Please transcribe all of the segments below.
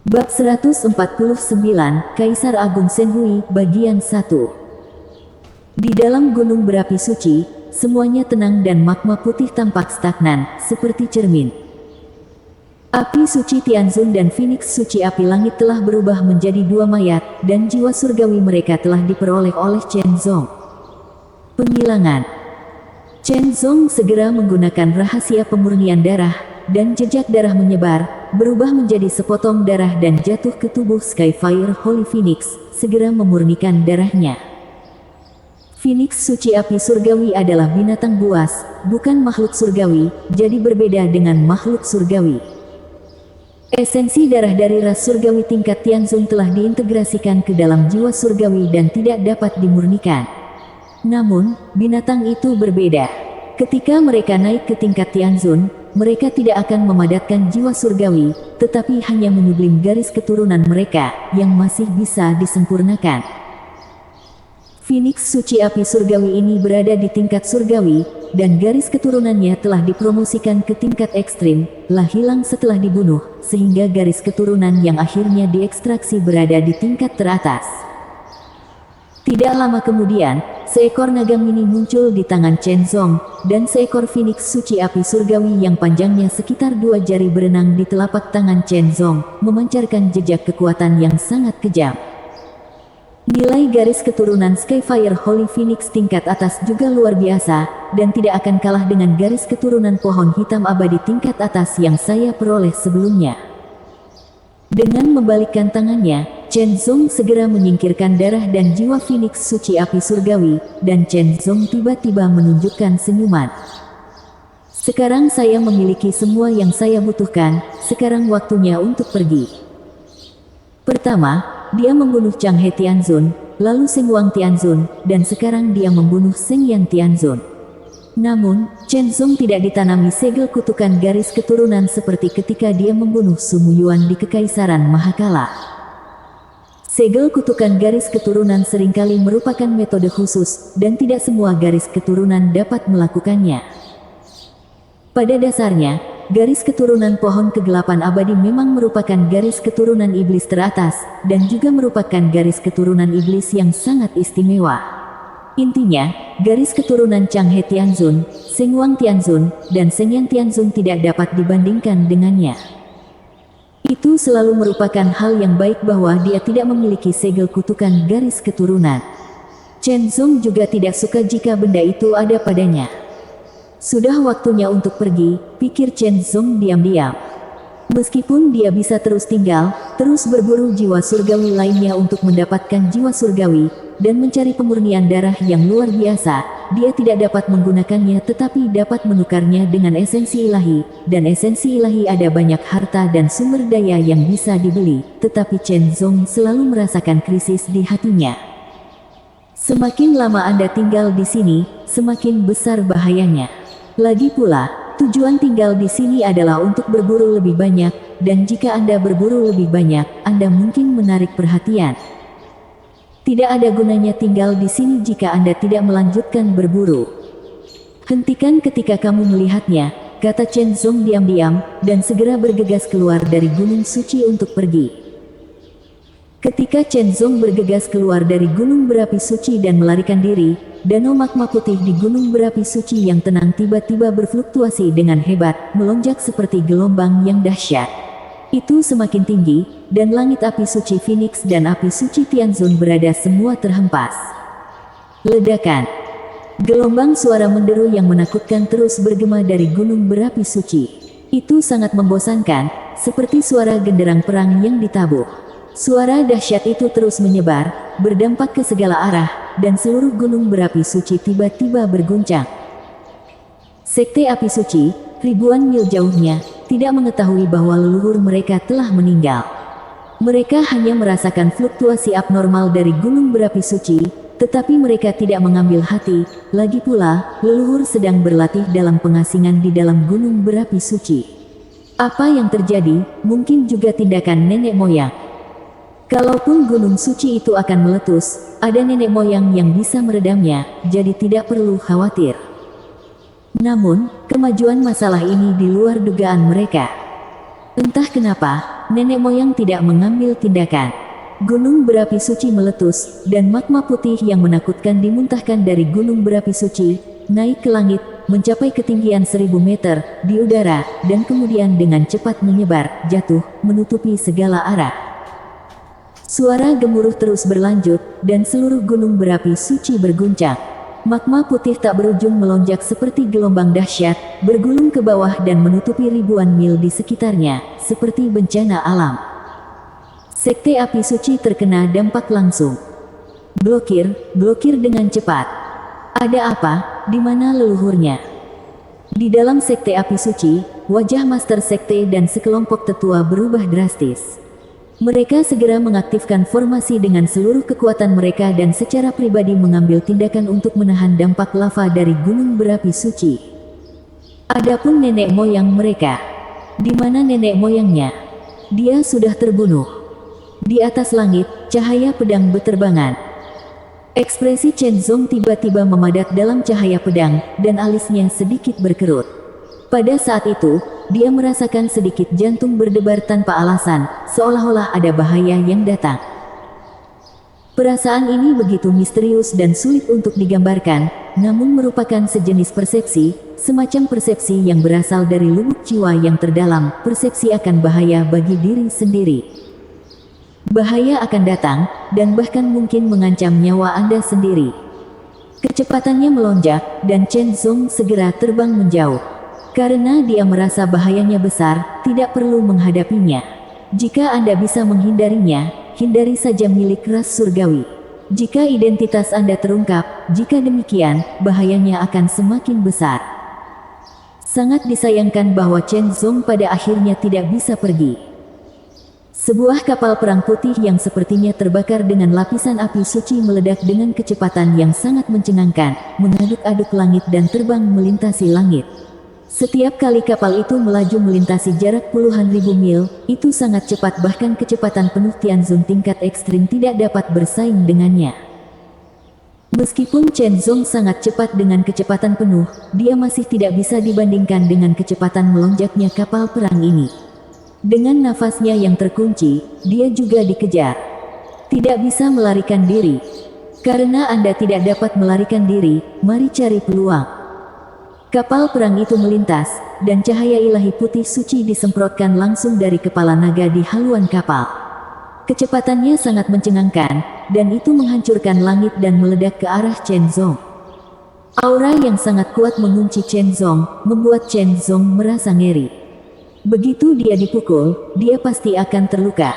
Bab 149, Kaisar Agung Shenhui, Bagian 1. Di dalam gunung berapi suci, semuanya tenang dan magma putih tampak stagnan, seperti cermin. Api suci Tianzun dan Phoenix suci api langit telah berubah menjadi dua mayat, dan jiwa surgawi mereka telah diperoleh oleh Chen Zong. Penghilangan. Chen Zong segera menggunakan rahasia pemurnian darah, dan jejak darah menyebar, berubah menjadi sepotong darah dan jatuh ke tubuh Skyfire Holy Phoenix, segera memurnikan darahnya. Phoenix suci api surgawi adalah binatang buas, bukan makhluk surgawi, jadi berbeda dengan makhluk surgawi. Esensi darah dari ras surgawi tingkat Tianzun telah diintegrasikan ke dalam jiwa surgawi dan tidak dapat dimurnikan. Namun, binatang itu berbeda. Ketika mereka naik ke tingkat Tianzun, mereka tidak akan memadatkan jiwa surgawi, tetapi hanya menyublim garis keturunan mereka, yang masih bisa disempurnakan. Phoenix suci api surgawi ini berada di tingkat surgawi, dan garis keturunannya telah dipromosikan ke tingkat ekstrim, lah hilang setelah dibunuh, sehingga garis keturunan yang akhirnya diekstraksi berada di tingkat teratas. Tidak lama kemudian, seekor naga mini muncul di tangan Chen Zong, dan seekor Phoenix suci api surgawi yang panjangnya sekitar 2 jari berenang di telapak tangan Chen Zong, memancarkan jejak kekuatan yang sangat kejam. Nilai garis keturunan Skyfire Holy Phoenix tingkat atas juga luar biasa, dan tidak akan kalah dengan garis keturunan pohon hitam abadi tingkat atas yang saya peroleh sebelumnya. Dengan membalikkan tangannya, Chen Zong segera menyingkirkan darah dan jiwa Phoenix suci api surgawi, dan Chen Zong tiba-tiba menunjukkan senyuman. Sekarang saya memiliki semua yang saya butuhkan, sekarang waktunya untuk pergi. Pertama, dia membunuh Chang He Tianzun, lalu Seng Wang Tianzun, dan sekarang dia membunuh Seng Yan Tianzun. Namun, Chen Zong tidak ditanami segel kutukan garis keturunan seperti ketika dia membunuh Su Muyuan di Kekaisaran Mahakala. Segel kutukan garis keturunan seringkali merupakan metode khusus, dan tidak semua garis keturunan dapat melakukannya. Pada dasarnya, garis keturunan pohon kegelapan abadi memang merupakan garis keturunan iblis teratas, dan juga merupakan garis keturunan iblis yang sangat istimewa. Intinya, garis keturunan Chang He Tianzun, Seng Wang Tianzun, dan Seng Yan Tianzun tidak dapat dibandingkan dengannya. Itu selalu merupakan hal yang baik bahwa dia tidak memiliki segel kutukan garis keturunan. Chen Zong juga tidak suka jika benda itu ada padanya. Sudah waktunya untuk pergi, pikir Chen Zong diam-diam. Meskipun dia bisa terus tinggal, terus berburu jiwa surgawi lainnya untuk mendapatkan jiwa surgawi, dan mencari pemurnian darah yang luar biasa, dia tidak dapat menggunakannya tetapi dapat menukarnya dengan esensi ilahi, dan esensi ilahi ada banyak harta dan sumber daya yang bisa dibeli, tetapi Chen Zong selalu merasakan krisis di hatinya. Semakin lama Anda tinggal di sini, semakin besar bahayanya. Lagi pula, tujuan tinggal di sini adalah untuk berburu lebih banyak, dan jika Anda berburu lebih banyak, Anda mungkin menarik perhatian. Tidak ada gunanya tinggal di sini jika Anda tidak melanjutkan berburu. Hentikan ketika kamu melihatnya, kata Chen Zong diam-diam, dan segera bergegas keluar dari gunung suci untuk pergi. Ketika Chen Zong bergegas keluar dari gunung berapi suci dan melarikan diri, danau magma putih di gunung berapi suci yang tenang tiba-tiba berfluktuasi dengan hebat, melonjak seperti gelombang yang dahsyat. Itu semakin tinggi, dan langit api suci Phoenix dan api suci Tianzun berada semua terhempas. Ledakan. Gelombang suara menderu yang menakutkan terus bergema dari gunung berapi suci. Itu sangat membosankan, seperti suara genderang perang yang ditabuh. Suara dahsyat itu terus menyebar, berdampak ke segala arah, dan seluruh gunung berapi suci tiba-tiba berguncang. Sekte api suci, ribuan mil jauhnya, tidak mengetahui bahwa leluhur mereka telah meninggal. Mereka hanya merasakan fluktuasi abnormal dari gunung berapi suci, tetapi mereka tidak mengambil hati. Lagi pula, leluhur sedang berlatih dalam pengasingan di dalam gunung berapi suci. Apa yang terjadi, mungkin juga tindakan nenek moyang. Kalaupun gunung suci itu akan meletus, ada nenek moyang yang bisa meredamnya, jadi tidak perlu khawatir. Namun, kemajuan masalah ini di luar dugaan mereka. Entah kenapa, nenek moyang tidak mengambil tindakan. Gunung berapi suci meletus, dan magma putih yang menakutkan dimuntahkan dari gunung berapi suci, naik ke langit, mencapai ketinggian 1000 meter di udara, dan kemudian dengan cepat menyebar, jatuh, menutupi segala arah. Suara gemuruh terus berlanjut, dan seluruh gunung berapi suci berguncang. Magma putih tak berujung melonjak seperti gelombang dahsyat, bergulung ke bawah dan menutupi ribuan mil di sekitarnya, seperti bencana alam. Sekte api suci terkena dampak langsung. Blokir dengan cepat. Ada apa? Di mana leluhurnya? Di dalam sekte api suci, wajah master sekte dan sekelompok tetua berubah drastis. Mereka segera mengaktifkan formasi dengan seluruh kekuatan mereka dan secara pribadi mengambil tindakan untuk menahan dampak lava dari gunung berapi suci. Adapun nenek moyang mereka, di mana nenek moyangnya? Dia sudah terbunuh. Di atas langit, cahaya pedang beterbangan. Ekspresi Chen Zong tiba-tiba memadat dalam cahaya pedang, dan alisnya sedikit berkerut. Pada saat itu, dia merasakan sedikit jantung berdebar tanpa alasan, seolah-olah ada bahaya yang datang. Perasaan ini begitu misterius dan sulit untuk digambarkan, namun merupakan sejenis persepsi, semacam persepsi yang berasal dari lubuk jiwa yang terdalam, persepsi akan bahaya bagi diri sendiri. Bahaya akan datang, dan bahkan mungkin mengancam nyawa Anda sendiri. Kecepatannya melonjak, dan Chen Zong segera terbang menjauh. Karena dia merasa bahayanya besar, tidak perlu menghadapinya. Jika Anda bisa menghindarinya, hindari saja milik ras surgawi. Jika identitas Anda terungkap, jika demikian, bahayanya akan semakin besar. Sangat disayangkan bahwa Chen Zong pada akhirnya tidak bisa pergi. Sebuah kapal perang putih yang sepertinya terbakar dengan lapisan api suci meledak dengan kecepatan yang sangat mencengangkan, mengaduk-aduk langit dan terbang melintasi langit. Setiap kali kapal itu melaju melintasi jarak puluhan ribu mil, itu sangat cepat, bahkan kecepatan penuh Tianzong tingkat ekstrim tidak dapat bersaing dengannya. Meskipun Chen Zong sangat cepat dengan kecepatan penuh, dia masih tidak bisa dibandingkan dengan kecepatan melonjaknya kapal perang ini. Dengan nafasnya yang terkunci, dia juga dikejar. Tidak bisa melarikan diri. Karena Anda tidak dapat melarikan diri, mari cari peluang. Kapal perang itu melintas, dan cahaya ilahi putih suci disemprotkan langsung dari kepala naga di haluan kapal. Kecepatannya sangat mencengangkan, dan itu menghancurkan langit dan meledak ke arah Chen Zong. Aura yang sangat kuat mengunci Chen Zong, membuat Chen Zong merasa ngeri. Begitu dia dipukul, dia pasti akan terluka.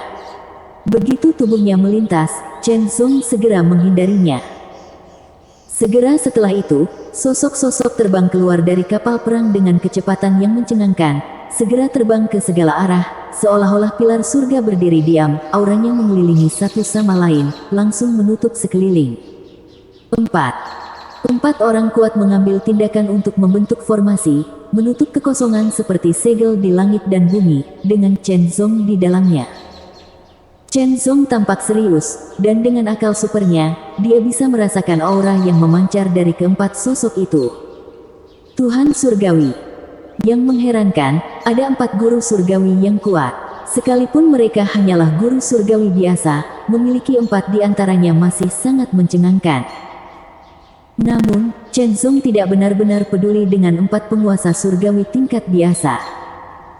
Begitu tubuhnya melintas, Chen Zong segera menghindarinya. Segera setelah itu, sosok-sosok terbang keluar dari kapal perang dengan kecepatan yang mencengangkan, segera terbang ke segala arah, seolah-olah pilar surga berdiri diam, auranya mengelilingi satu sama lain, langsung menutup sekeliling. 4 orang kuat mengambil tindakan untuk membentuk formasi, menutup kekosongan seperti segel di langit dan bumi, dengan Chen Zong di dalamnya. Chen Zong tampak serius, dan dengan akal supernya, dia bisa merasakan aura yang memancar dari keempat sosok itu. Tuhan Surgawi. Yang mengherankan, ada 4 guru surgawi yang kuat. Sekalipun mereka hanyalah guru surgawi biasa, memiliki 4 di antaranya masih sangat mencengangkan. Namun, Chen Zong tidak benar-benar peduli dengan 4 penguasa surgawi tingkat biasa.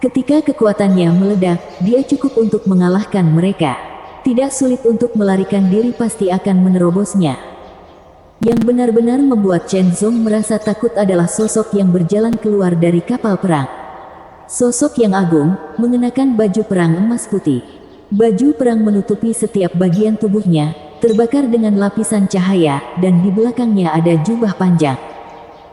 Ketika kekuatannya meledak, dia cukup untuk mengalahkan mereka. Tidak sulit untuk melarikan diri, pasti akan menerobosnya. Yang benar-benar membuat Chen Zong merasa takut adalah sosok yang berjalan keluar dari kapal perang. Sosok yang agung, mengenakan baju perang emas putih. Baju perang menutupi setiap bagian tubuhnya, terbakar dengan lapisan cahaya, dan di belakangnya ada jubah panjang.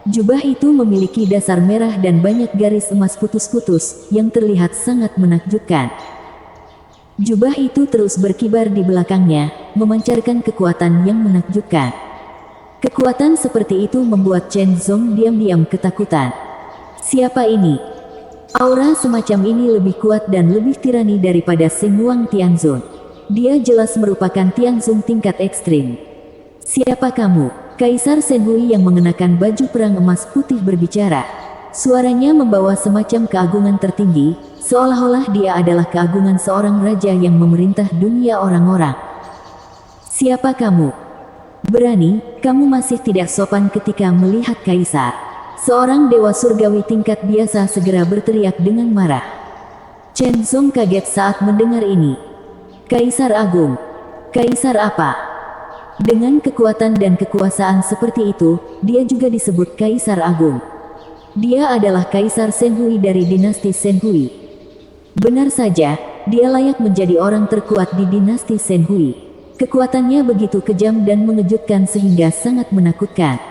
Jubah itu memiliki dasar merah dan banyak garis emas putus-putus, yang terlihat sangat menakjubkan. Jubah itu terus berkibar di belakangnya, memancarkan kekuatan yang menakjubkan. Kekuatan seperti itu membuat Chen Zong diam-diam ketakutan. Siapa ini? Aura semacam ini lebih kuat dan lebih tirani daripada Seng Wang Tianzong. Dia jelas merupakan Tianzong tingkat ekstrim. Siapa kamu? Kaisar Shenhui yang mengenakan baju perang emas putih berbicara. Suaranya membawa semacam keagungan tertinggi, seolah-olah dia adalah keagungan seorang raja yang memerintah dunia orang-orang. Siapa kamu? Berani, kamu masih tidak sopan ketika melihat kaisar. Seorang dewa surgawi tingkat biasa segera berteriak dengan marah. Chen Zong kaget saat mendengar ini. Kaisar Agung. Kaisar apa? Dengan kekuatan dan kekuasaan seperti itu, dia juga disebut Kaisar Agung. Dia adalah Kaisar Shenhui dari dinasti Shenhui. Benar saja, dia layak menjadi orang terkuat di dinasti Shenhui. Kekuatannya begitu kejam dan mengejutkan sehingga sangat menakutkan.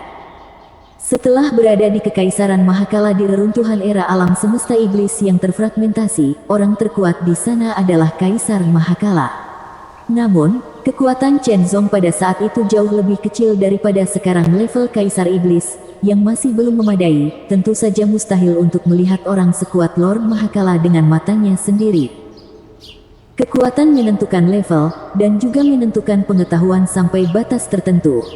Setelah berada di Kekaisaran Mahakala di reruntuhan era alam semesta iblis yang terfragmentasi, orang terkuat di sana adalah Kaisar Mahakala. Namun, kekuatan Chen Zong pada saat itu jauh lebih kecil daripada sekarang. Level Kaisar Iblis, yang masih belum memadai, tentu saja mustahil untuk melihat orang sekuat Lord Mahakala dengan matanya sendiri. Kekuatan menentukan level, dan juga menentukan pengetahuan sampai batas tertentu.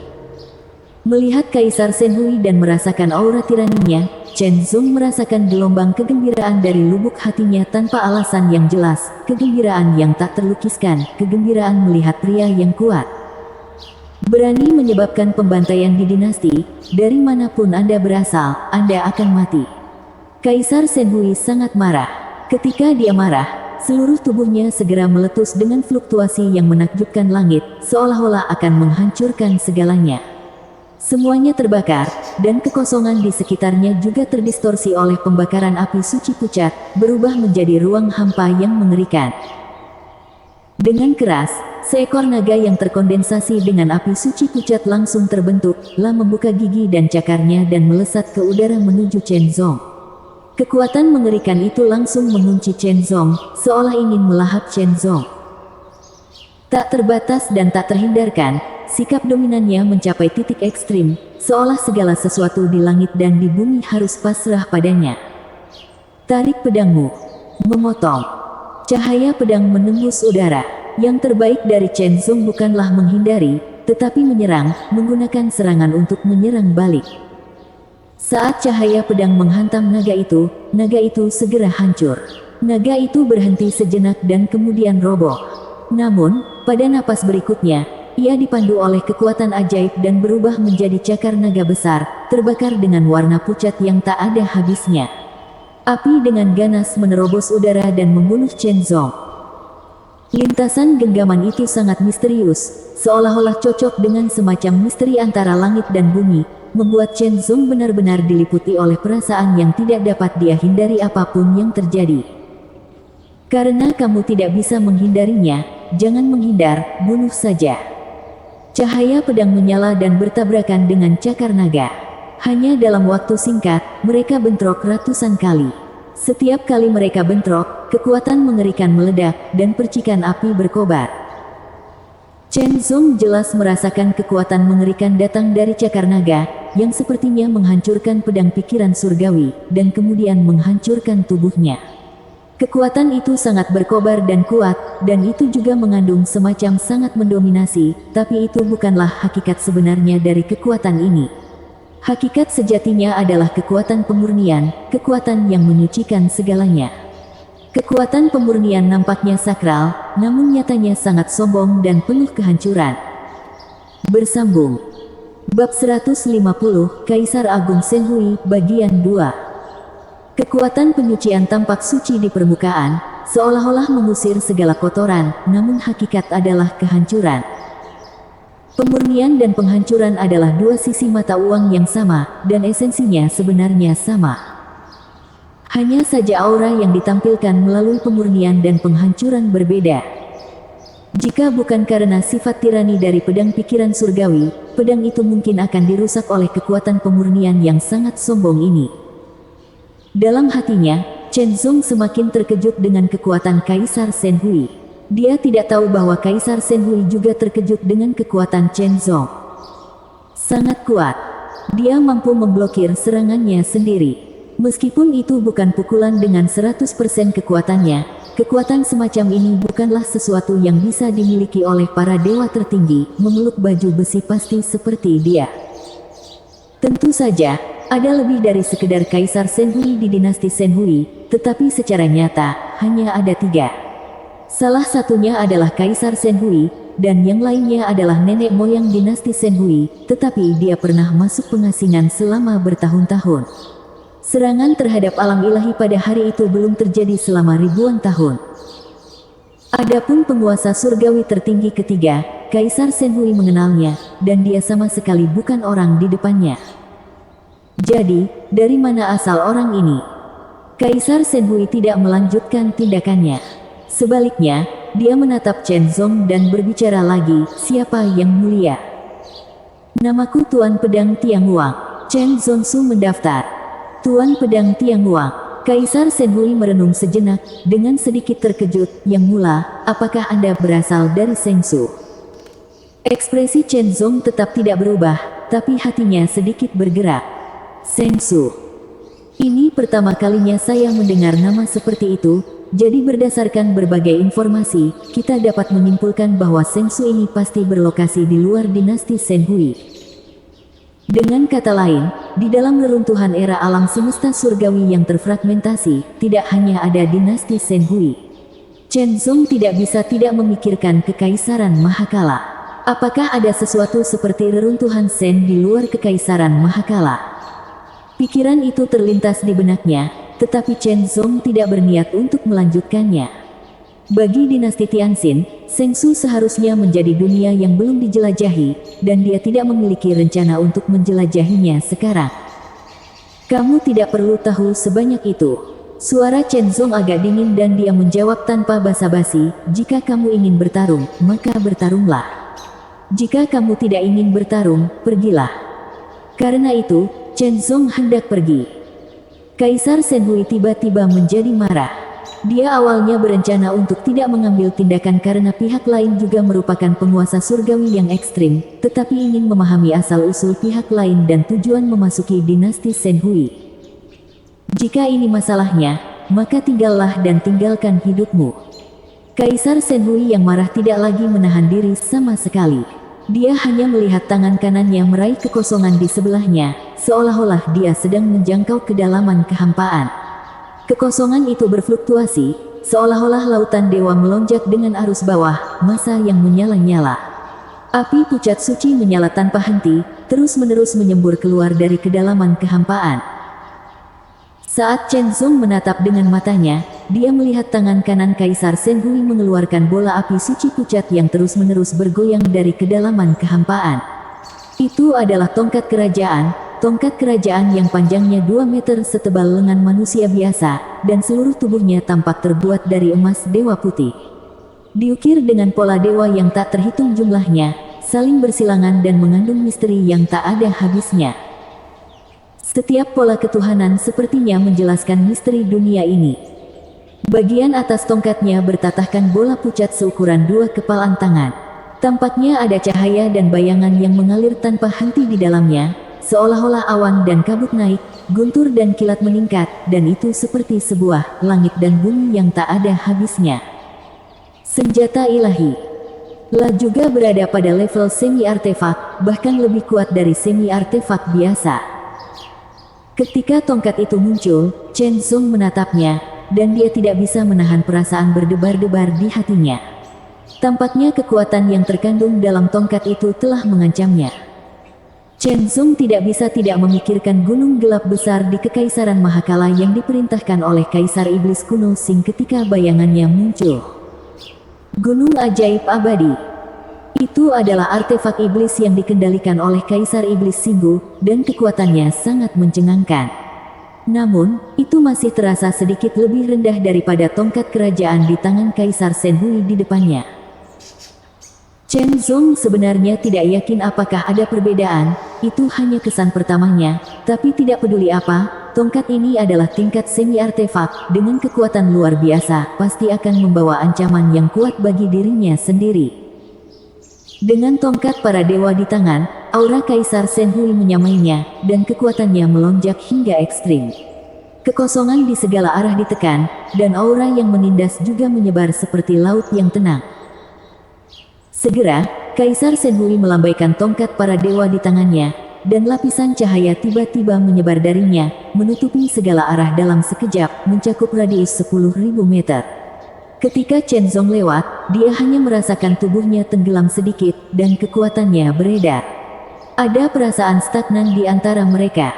Melihat Kaisar Shenhui dan merasakan aura tiraninya, Chen Zong merasakan gelombang kegembiraan dari lubuk hatinya tanpa alasan yang jelas, kegembiraan yang tak terlukiskan, kegembiraan melihat pria yang kuat. Berani menyebabkan pembantaian di dinasti, dari manapun Anda berasal, Anda akan mati. Kaisar Shenhui sangat marah. Ketika dia marah, seluruh tubuhnya segera meletus dengan fluktuasi yang menakjubkan langit, seolah-olah akan menghancurkan segalanya. Semuanya terbakar, dan kekosongan di sekitarnya juga terdistorsi oleh pembakaran api suci pucat, berubah menjadi ruang hampa yang mengerikan. Dengan keras, seekor naga yang terkondensasi dengan api suci pucat langsung terbentuk, membuka gigi dan cakarnya dan melesat ke udara menuju Chen Zong. Kekuatan mengerikan itu langsung mengunci Chen Zong, seolah ingin melahap Chen Zong. Tak terbatas dan tak terhindarkan, sikap dominannya mencapai titik ekstrim, seolah segala sesuatu di langit dan di bumi harus pasrah padanya. Tarik pedangmu. Memotong. Cahaya pedang menembus udara. Yang terbaik dari Chen Zong bukanlah menghindari, tetapi menyerang, menggunakan serangan untuk menyerang balik. Saat cahaya pedang menghantam naga itu segera hancur. Naga itu berhenti sejenak dan kemudian roboh. Namun, pada napas berikutnya, ia dipandu oleh kekuatan ajaib dan berubah menjadi cakar naga besar, terbakar dengan warna pucat yang tak ada habisnya. Api dengan ganas menerobos udara dan membunuh Chen Zong. Lintasan genggaman itu sangat misterius, seolah-olah cocok dengan semacam misteri antara langit dan bumi, membuat Chen Zong benar-benar diliputi oleh perasaan yang tidak dapat dia hindari apapun yang terjadi. Karena kamu tidak bisa menghindarinya, jangan menghindar, bunuh saja. Cahaya pedang menyala dan bertabrakan dengan cakar naga. Hanya dalam waktu singkat, mereka bentrok ratusan kali. Setiap kali mereka bentrok, kekuatan mengerikan meledak, dan percikan api berkobar. Chen Zong jelas merasakan kekuatan mengerikan datang dari cakar naga, yang sepertinya menghancurkan pedang pikiran surgawi, dan kemudian menghancurkan tubuhnya. Kekuatan itu sangat berkobar dan kuat, dan itu juga mengandung semacam sangat mendominasi, tapi itu bukanlah hakikat sebenarnya dari kekuatan ini. Hakikat sejatinya adalah kekuatan pemurnian, kekuatan yang menyucikan segalanya. Kekuatan pemurnian nampaknya sakral, namun nyatanya sangat sombong dan penuh kehancuran. Bersambung. Bab 150, Kaisar Agung Shenhui, Bagian 2. Kekuatan penyucian tampak suci di permukaan, seolah-olah mengusir segala kotoran, namun hakikat adalah kehancuran. Pemurnian dan penghancuran adalah dua sisi mata uang yang sama, dan esensinya sebenarnya sama. Hanya saja aura yang ditampilkan melalui pemurnian dan penghancuran berbeda. Jika bukan karena sifat tirani dari pedang pikiran surgawi, pedang itu mungkin akan dirusak oleh kekuatan pemurnian yang sangat sombong ini. Dalam hatinya, Chen Zong semakin terkejut dengan kekuatan Kaisar Shenhui. Dia tidak tahu bahwa Kaisar Shenhui juga terkejut dengan kekuatan Chen Zong. Sangat kuat. Dia mampu memblokir serangannya sendiri. Meskipun itu bukan pukulan dengan 100% kekuatannya, kekuatan semacam ini bukanlah sesuatu yang bisa dimiliki oleh para dewa tertinggi. Memeluk baju besi pasti seperti dia. Tentu saja, ada lebih dari sekedar Kaisar Shenhui di dinasti Shenhui, tetapi secara nyata, hanya ada 3. Salah satunya adalah Kaisar Shenhui, dan yang lainnya adalah nenek moyang dinasti Shenhui, tetapi dia pernah masuk pengasingan selama bertahun-tahun. Serangan terhadap alam ilahi pada hari itu belum terjadi selama ribuan tahun. Adapun penguasa surgawi tertinggi ketiga, Kaisar Shenhui mengenalnya, dan dia sama sekali bukan orang di depannya. Jadi, dari mana asal orang ini? Kaisar Shenhui tidak melanjutkan tindakannya. Sebaliknya, dia menatap Chen Zong dan berbicara lagi, "Siapa yang mulia?" "Namaku Tuan Pedang Tianguang." Chen Zongsu mendaftar. Tuan Pedang Tianguang. Kaisar Shenhui merenung sejenak, dengan sedikit terkejut, "Yang Mula, apakah Anda berasal dari Shengsu?" Ekspresi Chen Zong tetap tidak berubah, tapi hatinya sedikit bergerak. Shengsu. Ini pertama kalinya saya mendengar nama seperti itu, jadi berdasarkan berbagai informasi, kita dapat menyimpulkan bahwa Shengsu ini pasti berlokasi di luar dinasti Shenhui. Dengan kata lain, di dalam reruntuhan era alam semesta surgawi yang terfragmentasi, tidak hanya ada dinasti Shenhui. Chen Zong tidak bisa tidak memikirkan kekaisaran Mahakala. Apakah ada sesuatu seperti reruntuhan Shen di luar kekaisaran Mahakala? Pikiran itu terlintas di benaknya, tetapi Chen Zong tidak berniat untuk melanjutkannya. Bagi dinasti Tianxin, Shengsu seharusnya menjadi dunia yang belum dijelajahi, dan dia tidak memiliki rencana untuk menjelajahinya sekarang. "Kamu tidak perlu tahu sebanyak itu." Suara Chen Zong agak dingin dan dia menjawab tanpa basa-basi, "Jika kamu ingin bertarung, maka bertarunglah. Jika kamu tidak ingin bertarung, pergilah." Karena itu, Chen Zong hendak pergi. Kaisar Shenhui tiba-tiba menjadi marah. Dia awalnya berencana untuk tidak mengambil tindakan karena pihak lain juga merupakan penguasa surgawi yang ekstrim, tetapi ingin memahami asal-usul pihak lain dan tujuan memasuki dinasti Shenhui. "Jika ini masalahnya, maka tinggallah dan tinggalkan hidupmu." Kaisar Shenhui yang marah tidak lagi menahan diri sama sekali. Dia hanya melihat tangan kanannya meraih kekosongan di sebelahnya, seolah-olah dia sedang menjangkau kedalaman kehampaan. Kekosongan itu berfluktuasi, seolah-olah lautan dewa melonjak dengan arus bawah, masa yang menyala-nyala. Api pucat suci menyala tanpa henti, terus-menerus menyembur keluar dari kedalaman kehampaan. Saat Chen Zong menatap dengan matanya, dia melihat tangan kanan Kaisar Shenhui mengeluarkan bola api suci pucat yang terus-menerus bergoyang dari kedalaman kehampaan. Itu adalah tongkat kerajaan yang panjangnya 2 meter setebal lengan manusia biasa, dan seluruh tubuhnya tampak terbuat dari emas dewa putih. Diukir dengan pola dewa yang tak terhitung jumlahnya, saling bersilangan dan mengandung misteri yang tak ada habisnya. Setiap pola ketuhanan sepertinya menjelaskan misteri dunia ini. Bagian atas tongkatnya bertatahkan bola pucat seukuran 2 kepalan tangan. Tampaknya ada cahaya dan bayangan yang mengalir tanpa henti di dalamnya, seolah-olah awan dan kabut naik, guntur dan kilat meningkat, dan itu seperti sebuah langit dan bumi yang tak ada habisnya. Senjata ilahi. La juga berada pada level semi-artefak, bahkan lebih kuat dari semi-artefak biasa. Ketika tongkat itu muncul, Chen Zong menatapnya, dan dia tidak bisa menahan perasaan berdebar-debar di hatinya. Tampaknya kekuatan yang terkandung dalam tongkat itu telah mengancamnya. Chen Zong tidak bisa tidak memikirkan gunung gelap besar di Kekaisaran Mahakala yang diperintahkan oleh Kaisar Iblis kuno Sing ketika bayangannya muncul. Gunung ajaib abadi. Itu adalah artefak iblis yang dikendalikan oleh Kaisar Iblis Singgu, dan kekuatannya sangat mencengangkan. Namun, itu masih terasa sedikit lebih rendah daripada tongkat kerajaan di tangan Kaisar Shenhui di depannya. Chen Zong sebenarnya tidak yakin apakah ada perbedaan, itu hanya kesan pertamanya, tapi tidak peduli apa, tongkat ini adalah tingkat semi-artefak, dengan kekuatan luar biasa, pasti akan membawa ancaman yang kuat bagi dirinya sendiri. Dengan tongkat para dewa di tangan, aura Kaisar Shenhui menyamainya, dan kekuatannya melonjak hingga ekstrim. Kekosongan di segala arah ditekan, dan aura yang menindas juga menyebar seperti laut yang tenang. Segera, Kaisar Shenhui melambaikan tongkat para dewa di tangannya, dan lapisan cahaya tiba-tiba menyebar darinya, menutupi segala arah dalam sekejap, mencakup radius 10.000 meter. Ketika Chen Zong lewat, dia hanya merasakan tubuhnya tenggelam sedikit, dan kekuatannya beredar. Ada perasaan stagnan di antara mereka.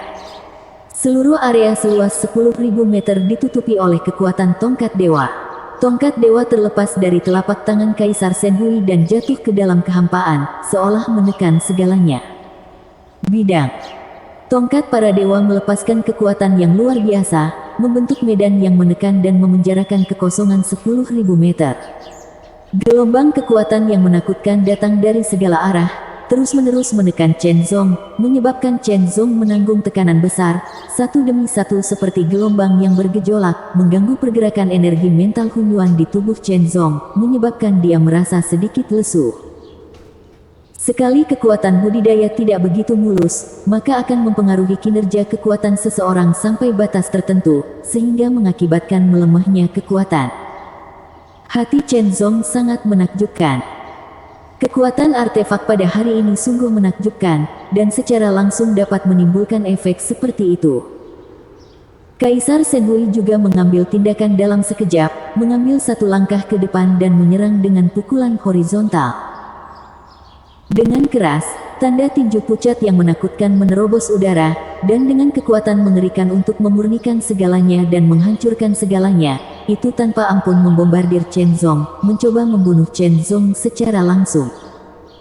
Seluruh area seluas 10.000 meter ditutupi oleh kekuatan tongkat dewa. Tongkat dewa terlepas dari telapak tangan Kaisar Shenhui dan jatuh ke dalam kehampaan, seolah menekan segalanya. Bidang. Tongkat para dewa melepaskan kekuatan yang luar biasa, membentuk medan yang menekan dan memenjarakan kekosongan 10.000 meter. Gelombang kekuatan yang menakutkan datang dari segala arah, terus-menerus menekan Chen Zong, menyebabkan Chen Zong menanggung tekanan besar, satu demi satu seperti gelombang yang bergejolak, mengganggu pergerakan energi mental Hunyuan di tubuh Chen Zong, menyebabkan dia merasa sedikit lesu. Sekali kekuatan budidaya tidak begitu mulus, maka akan mempengaruhi kinerja kekuatan seseorang sampai batas tertentu, sehingga mengakibatkan melemahnya kekuatan. Hati Chen Zong sangat menakjubkan. Kekuatan artefak pada hari ini sungguh menakjubkan, dan secara langsung dapat menimbulkan efek seperti itu. Kaisar Shenhui juga mengambil tindakan dalam sekejap, mengambil satu langkah ke depan dan menyerang dengan pukulan horizontal. Dengan keras, tanda tinju pucat yang menakutkan menerobos udara, dan dengan kekuatan mengerikan untuk memurnikan segalanya dan menghancurkan segalanya, itu tanpa ampun membombardir Chen Zong, mencoba membunuh Chen Zong secara langsung.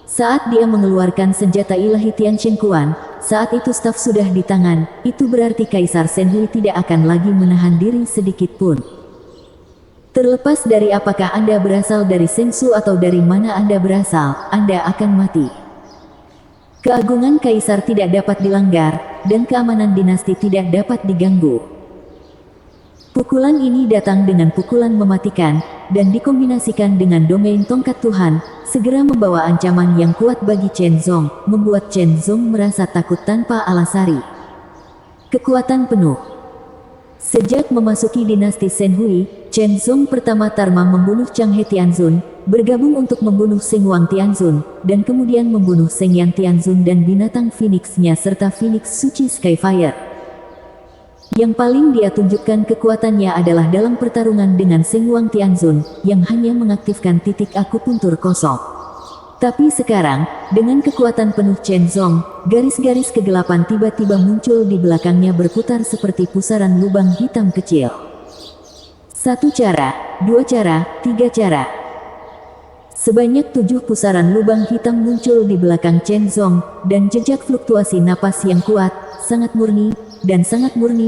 Saat dia mengeluarkan senjata ilahi Tian Shen Quan, saat itu staf sudah di tangan, itu berarti Kaisar Shenhui tidak akan lagi menahan diri sedikit pun. Terlepas dari apakah Anda berasal dari Shenzhou atau dari mana Anda berasal, Anda akan mati. Keagungan Kaisar tidak dapat dilanggar, dan keamanan dinasti tidak dapat diganggu. Pukulan ini datang dengan pukulan mematikan, dan dikombinasikan dengan domain tongkat Tuhan, segera membawa ancaman yang kuat bagi Chen Zong, membuat Chen Zong merasa takut tanpa alasari. Kekuatan penuh. Sejak memasuki dinasti Shenhui, Chen Zong pertama-tama membunuh Chang He Tianzun, bergabung untuk membunuh Seng Wang Tianzun, dan kemudian membunuh Seng Yang Tianzun dan binatang Phoenix-nya serta Phoenix Suci Skyfire. Yang paling dia tunjukkan kekuatannya adalah dalam pertarungan dengan Seng Wang Tianzun, yang hanya mengaktifkan titik akupuntur kosong. Tapi sekarang, dengan kekuatan penuh Chen Zong, garis-garis kegelapan tiba-tiba muncul di belakangnya berputar seperti pusaran lubang hitam kecil. Satu cara, dua cara, tiga cara. Sebanyak 7 pusaran lubang hitam muncul di belakang Chen Zong, dan jejak fluktuasi napas yang kuat, sangat murni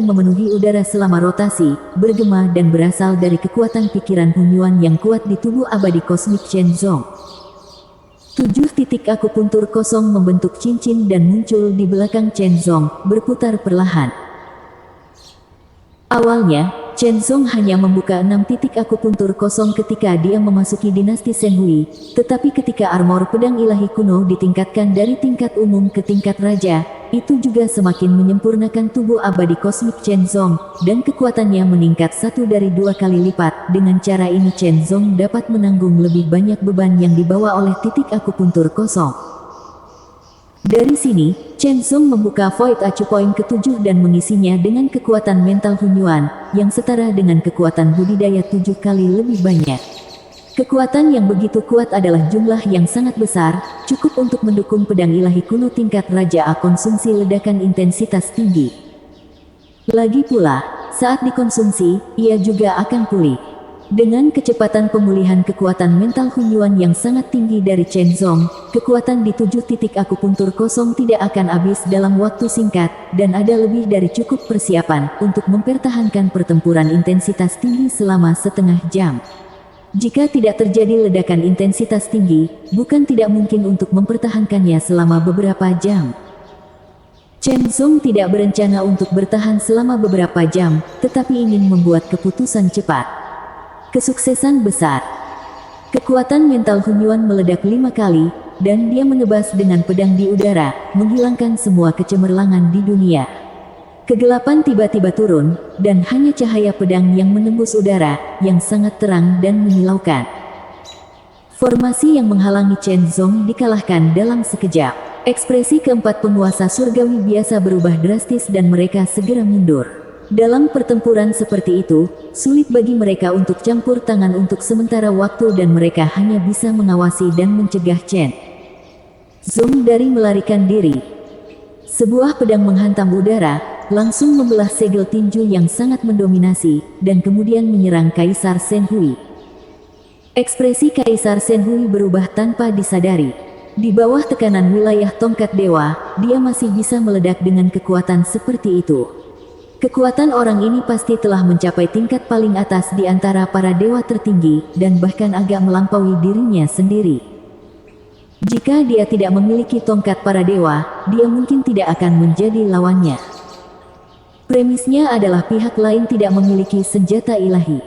memenuhi udara selama rotasi, bergema dan berasal dari kekuatan pikiran Hunyuan yang kuat di tubuh abadi kosmik Chen Zong. 7 titik akupuntur kosong membentuk cincin dan muncul di belakang Chen Zong, berputar perlahan. Awalnya, Chen Zong hanya membuka 6 titik akupuntur kosong ketika dia memasuki dinasti Shenhui, tetapi ketika armor pedang ilahi kuno ditingkatkan dari tingkat umum ke tingkat raja, itu juga semakin menyempurnakan tubuh abadi kosmik Chen Zong, dan kekuatannya meningkat 1 dari 2 kali lipat. Dengan cara ini Chen Zong dapat menanggung lebih banyak beban yang dibawa oleh titik akupuntur kosong. Dari sini, Chen Zong membuka Void Acupoint ke-7 dan mengisinya dengan kekuatan mental Hunyuan, yang setara dengan kekuatan budidaya 7 kali lebih banyak. Kekuatan yang begitu kuat adalah jumlah yang sangat besar, cukup untuk mendukung pedang ilahi kuno tingkat Raja A konsumsi ledakan intensitas tinggi. Lagi pula, saat dikonsumsi, ia juga akan pulih. Dengan kecepatan pemulihan kekuatan mental Hunyuan yang sangat tinggi dari Chen Zong, kekuatan di 7 titik akupuntur kosong tidak akan habis dalam waktu singkat, dan ada lebih dari cukup persiapan untuk mempertahankan pertempuran intensitas tinggi selama setengah jam. Jika tidak terjadi ledakan intensitas tinggi, bukan tidak mungkin untuk mempertahankannya selama beberapa jam. Chen Zong tidak berencana untuk bertahan selama beberapa jam, tetapi ingin membuat keputusan cepat. Kesuksesan besar. Kekuatan mental Hunyuan meledak 5 kali, dan dia menebas dengan pedang di udara, menghilangkan semua kecemerlangan di dunia. Kegelapan tiba-tiba turun, dan hanya cahaya pedang yang menembus udara, yang sangat terang dan menyilaukan. Formasi yang menghalangi Chen Zong dikalahkan dalam sekejap. Ekspresi keempat penguasa surgawi biasa berubah drastis dan mereka segera mundur. Dalam pertempuran seperti itu, sulit bagi mereka untuk campur tangan untuk sementara waktu dan mereka hanya bisa mengawasi dan mencegah Chen Zong dari melarikan diri. Sebuah pedang menghantam udara, langsung membelah segel tinju yang sangat mendominasi, dan kemudian menyerang Kaisar Shen Hui. Ekspresi Kaisar Shen Hui berubah tanpa disadari. Di bawah tekanan wilayah tongkat dewa, dia masih bisa meledak dengan kekuatan seperti itu. Kekuatan orang ini pasti telah mencapai tingkat paling atas di antara para dewa tertinggi, dan bahkan agak melampaui dirinya sendiri. Jika dia tidak memiliki tongkat para dewa, dia mungkin tidak akan menjadi lawannya. Premisnya adalah pihak lain tidak memiliki senjata ilahi.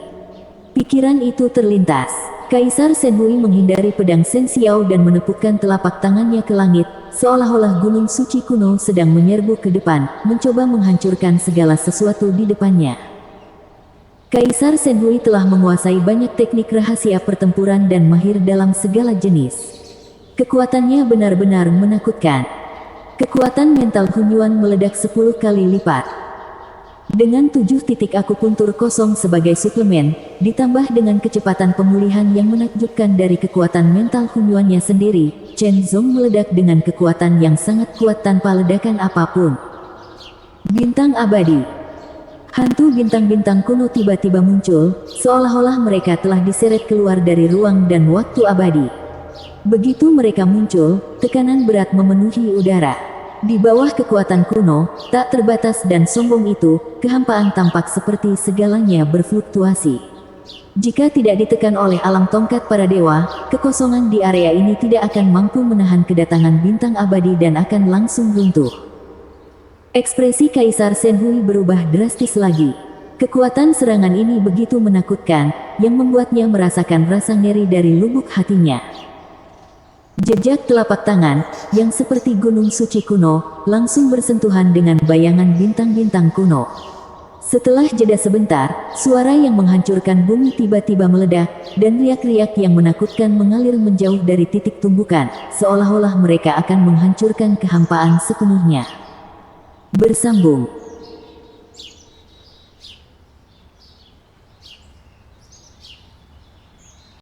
Pikiran itu terlintas. Kaisar Shen Hui menghindari pedang Shen Xiao dan menepukkan telapak tangannya ke langit, seolah-olah gunung suci kuno sedang menyerbu ke depan, mencoba menghancurkan segala sesuatu di depannya. Kaisar Shen Hui telah menguasai banyak teknik rahasia pertempuran dan mahir dalam segala jenis. Kekuatannya benar-benar menakutkan. Kekuatan mental Hunyuan meledak 10 kali lipat. Dengan 7 titik akupuntur kosong sebagai suplemen, ditambah dengan kecepatan pemulihan yang menakjubkan dari kekuatan mental Hunyuannya sendiri, Chen Zong meledak dengan kekuatan yang sangat kuat tanpa ledakan apapun. Bintang abadi. Hantu bintang-bintang kuno tiba-tiba muncul, seolah-olah mereka telah diseret keluar dari ruang dan waktu abadi. Begitu mereka muncul, tekanan berat memenuhi udara. Di bawah kekuatan kuno, tak terbatas dan sombong itu, kehampaan tampak seperti segalanya berfluktuasi. Jika tidak ditekan oleh alam tongkat para dewa, kekosongan di area ini tidak akan mampu menahan kedatangan bintang abadi dan akan langsung runtuh. Ekspresi Kaisar Shen Hui berubah drastis lagi. Kekuatan serangan ini begitu menakutkan, yang membuatnya merasakan rasa ngeri dari lubuk hatinya. Jejak telapak tangan, yang seperti gunung suci kuno, langsung bersentuhan dengan bayangan bintang-bintang kuno. Setelah jeda sebentar, suara yang menghancurkan bumi tiba-tiba meledak, dan riak-riak yang menakutkan mengalir menjauh dari titik tumbukan, seolah-olah mereka akan menghancurkan kehampaan sepenuhnya. Bersambung.